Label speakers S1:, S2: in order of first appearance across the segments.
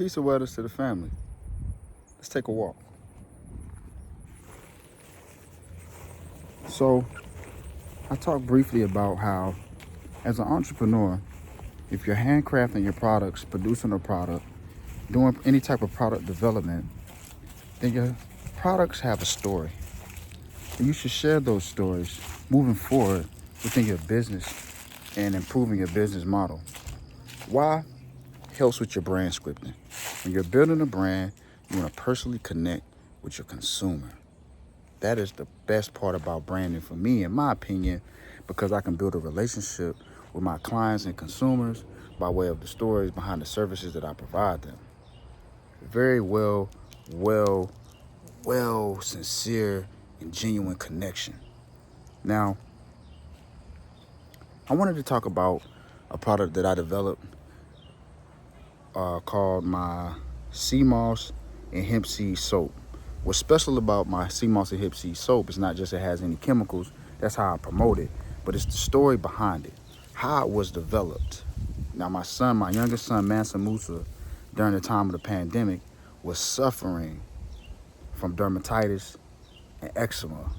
S1: Peace and wellness to the family. Let's take a walk. So, I talked briefly about how, as an entrepreneur, if you're handcrafting your products, producing a product, doing any type of product development, then your products have a story. And you should share those stories moving forward within your business and improving your business model. Why? Helps with your brand scripting. When you're building a brand, you want to personally connect with your consumer. That is the best part about branding for me, in my opinion, because I can build a relationship with my clients and consumers by way of the stories behind the services that I provide them. Very sincere and genuine connection. Now, I wanted to talk about a product that I developed called my sea moss and hemp seed soap. What's special about my sea moss and hemp seed soap is not just it has any chemicals, that's how I promote it, but it's the story behind it, how it was developed. Now my youngest son, ALMansur, during the time of the pandemic, was suffering from dermatitis and eczema.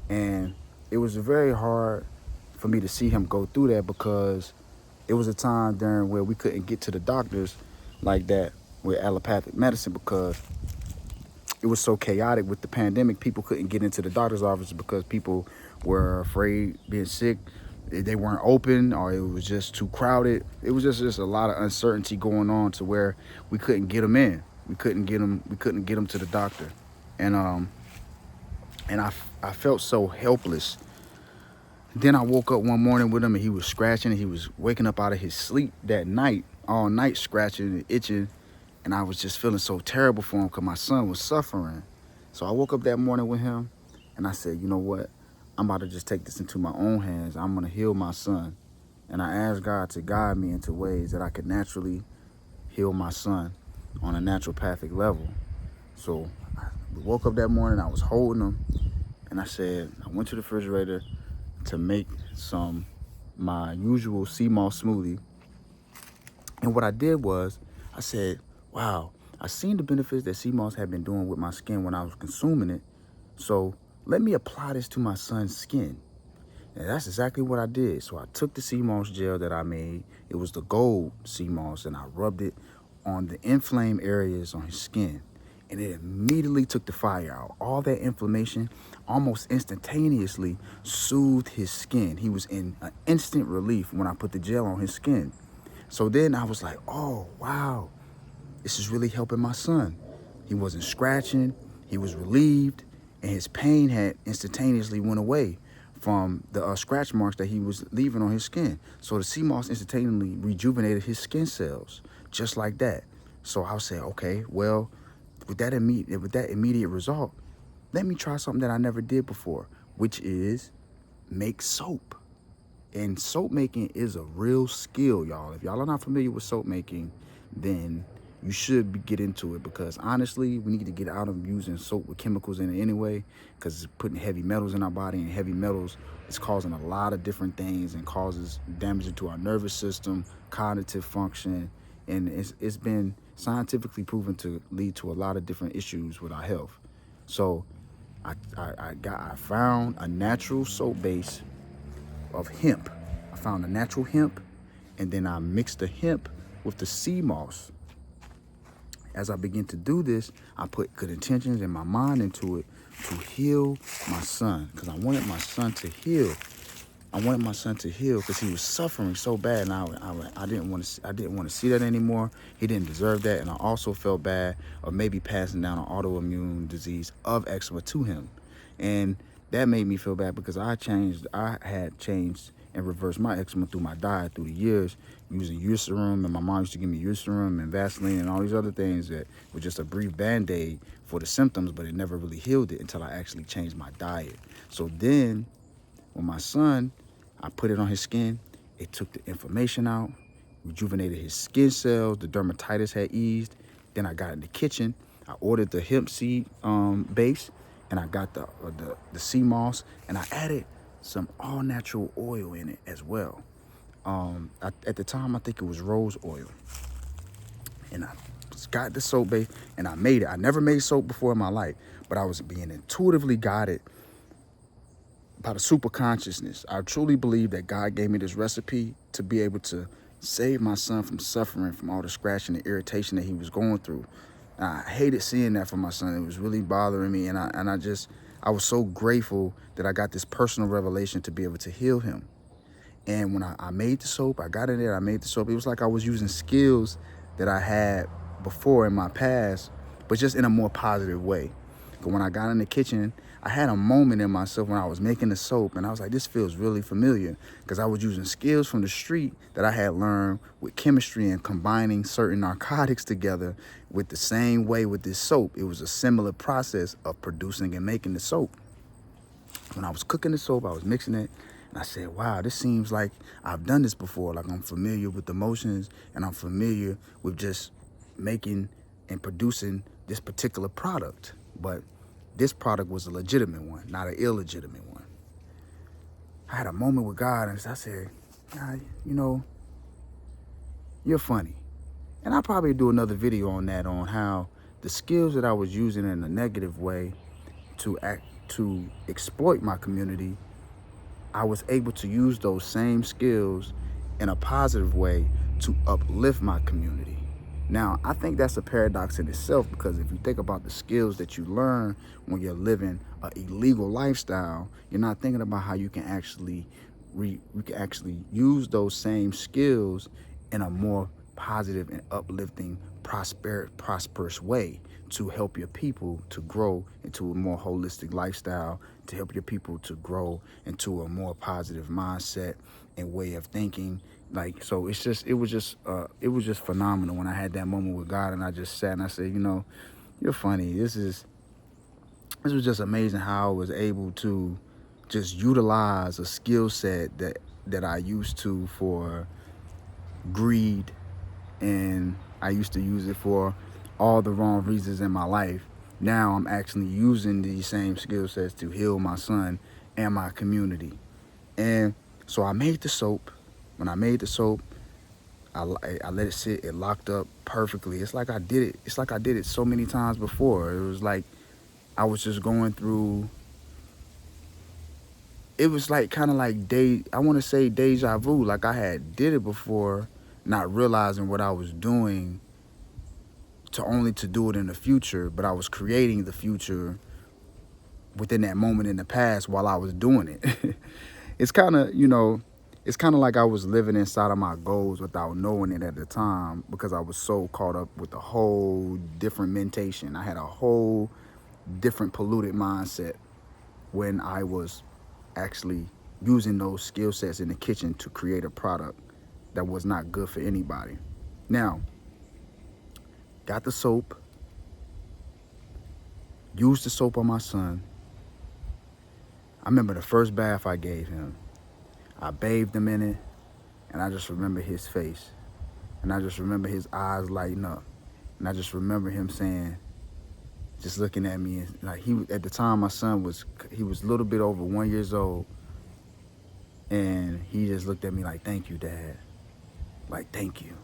S1: And it was very hard for me to see him go through that because it was a time during where we couldn't get to the doctors like that with allopathic medicine because it was so chaotic with the pandemic. People couldn't get into the doctor's office because people were afraid being sick. They weren't open, or it was just too crowded. It was just a lot of uncertainty going on to where we couldn't get them in. We couldn't get them to the doctor. And I felt so helpless. Then I woke up one morning with him and he was scratching. He was waking up out of his sleep that night, all night scratching and itching. And I was just feeling so terrible for him because my son was suffering. So I woke up that morning with him and I said, you know what? I'm about to just take this into my own hands. I'm going to heal my son. And I asked God to guide me into ways that I could naturally heal my son on a naturopathic level. So we woke up that morning, I was holding him, and I said, I went to the refrigerator to make my usual sea moss smoothie. And what I did was, I said, wow, I seen the benefits that sea moss had been doing with my skin when I was consuming it. So let me apply this to my son's skin. And that's exactly what I did. So I took the sea moss gel that I made. It was the gold sea moss, and I rubbed it on the inflamed areas on his skin. And it immediately took the fire out. All that inflammation almost instantaneously soothed his skin. He was in an instant relief when I put the gel on his skin. So then I was like, oh, wow, this is really helping my son. He wasn't scratching, he was relieved, and his pain had instantaneously went away from the scratch marks that he was leaving on his skin. So the sea moss instantaneously rejuvenated his skin cells, just like that. So I said, okay, well, with that immediate result, let me try something that I never did before, which is make soap. And soap making is a real skill, y'all. If y'all are not familiar with soap making, then you should get into it, because honestly, we need to get out of using soap with chemicals in it anyway, because it's putting heavy metals in our body, and heavy metals is causing a lot of different things and causes damage to our nervous system, cognitive function, and it's been scientifically proven to lead to a lot of different issues with our health. So I found a natural soap base of hemp. I found a natural hemp, and then I mixed the hemp with the sea moss. As I began to do this, I put good intentions in my mind into it to heal my son, because I wanted my son to heal. I wanted my son to heal because he was suffering so bad, and I didn't want to see that anymore. He didn't deserve that, and I also felt bad of maybe passing down an autoimmune disease of eczema to him, and that made me feel bad because I had changed and reversed my eczema through my diet through the years, using Eucerin, and my mom used to give me Eucerin and Vaseline and all these other things that were just a brief band-aid for the symptoms, but it never really healed it until I actually changed my diet. So then, when my son, I put it on his skin, it took the inflammation out, rejuvenated his skin cells, the dermatitis had eased. Then I got in the kitchen, I ordered the hemp seed base, and I got the sea moss, and I added some all-natural oil in it as well. At the time, I think it was rose oil. And I got the soap base, and I made it. I never made soap before in my life, but I was being intuitively guided by the super consciousness. I truly believe that God gave me this recipe to be able to save my son from suffering from all the scratching and irritation that he was going through. And I hated seeing that for my son. It was really bothering me, and I was so grateful that I got this personal revelation to be able to heal him. And when I made the soap, I got in there, I made the soap. It was like I was using skills that I had before in my past, but just in a more positive way. But when I got in the kitchen, I had a moment in myself when I was making the soap, and I was like, this feels really familiar, because I was using skills from the street that I had learned with chemistry and combining certain narcotics together with the same way with this soap. It was a similar process of producing and making the soap. When I was cooking the soap, I was mixing it, and I said, wow, this seems like I've done this before. Like, I'm familiar with the motions, and I'm familiar with just making and producing this particular product. But this product was a legitimate one, not an illegitimate one. I had a moment with God, and I said, God, you know, you're funny. And I'll probably do another video on that, on how the skills that I was using in a negative way to exploit my community, I was able to use those same skills in a positive way to uplift my community. Now, I think that's a paradox in itself, because if you think about the skills that you learn when you're living an illegal lifestyle, you're not thinking about how you can actually use those same skills in a more positive and uplifting, prosperous way to help your people to grow into a more holistic lifestyle, to help your people to grow into a more positive mindset and way of thinking. Like, so it was just phenomenal when I had that moment with God, and I just sat and I said, you know, you're funny. This was just amazing how I was able to just utilize a skill set that I used to for greed, and I used to use it for all the wrong reasons in my life. Now I'm actually using these same skill sets to heal my son and my community. And so I made the soap. When I made the soap, I let it sit. It locked up perfectly. It's like I did it so many times before. It was like I was just going through. It was like kind of like I want to say deja vu. Like I had did it before, not realizing what I was doing, to do it in the future. But I was creating the future within that moment in the past while I was doing it. It's kind of, it's kind of like I was living inside of my goals without knowing it at the time, because I was so caught up with a whole different mentation. I had a whole different polluted mindset when I was actually using those skill sets in the kitchen to create a product that was not good for anybody. Now, got the soap, used the soap on my son. I remember the first bath I gave him. I bathed him in it, and I just remember his face. And I just remember his eyes lighting up. And I just remember him saying, just looking at me, and like at the time my son was a little bit over 1 year old. And he just looked at me like, thank you, Dad. Like, thank you.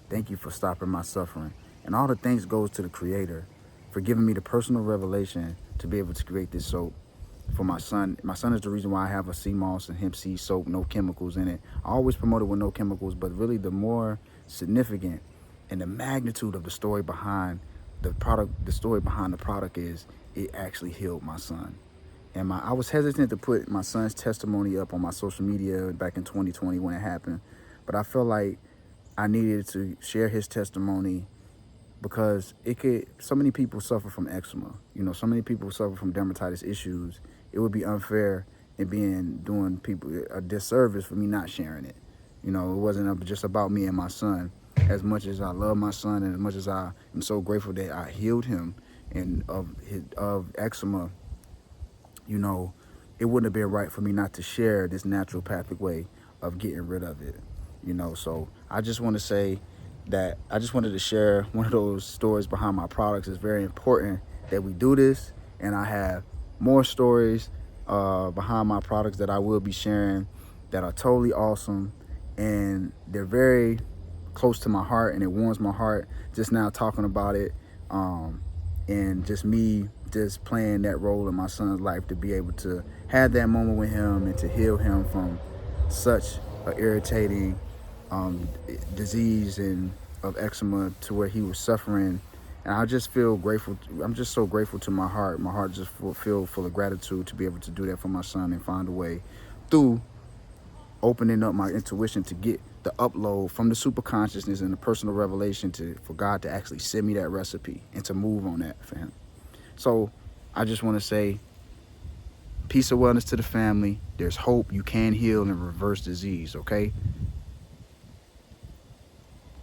S1: Thank you for stopping my suffering. And all the thanks goes to the Creator for giving me the personal revelation to be able to create this soap for my son. My son is the reason why I have a sea moss and hemp seed soap, no chemicals in it. I always promote it with no chemicals, but really the more significant and the magnitude of the story behind the product, is it actually healed my son. And I was hesitant to put my son's testimony up on my social media back in 2020 when it happened, but I felt like I needed to share his testimony, because so many people suffer from eczema. So many people suffer from dermatitis issues. It would be unfair and doing people a disservice for me not sharing it. It wasn't just about me and my son. As much as I love my son, and as much as I am so grateful that I healed him and of eczema, it wouldn't have been right for me not to share this naturopathic way of getting rid of it. So I just want to say that I just wanted to share one of those stories behind my products. It's very important that we do this, and I have more stories behind my products that I will be sharing that are totally awesome, and they're very close to my heart, and it warms my heart just now talking about it. And just me just playing that role in my son's life, to be able to have that moment with him and to heal him from such a irritating disease and of eczema, to where he was suffering. And I just feel grateful. I'm just so grateful to my heart. My heart just feel full of gratitude to be able to do that for my son and find a way through opening up my intuition to get the upload from the super consciousness and the personal revelation, for God to actually send me that recipe and to move on that for him. So I just want to say peace and wellness to the family. There's hope. You can heal and reverse disease, okay?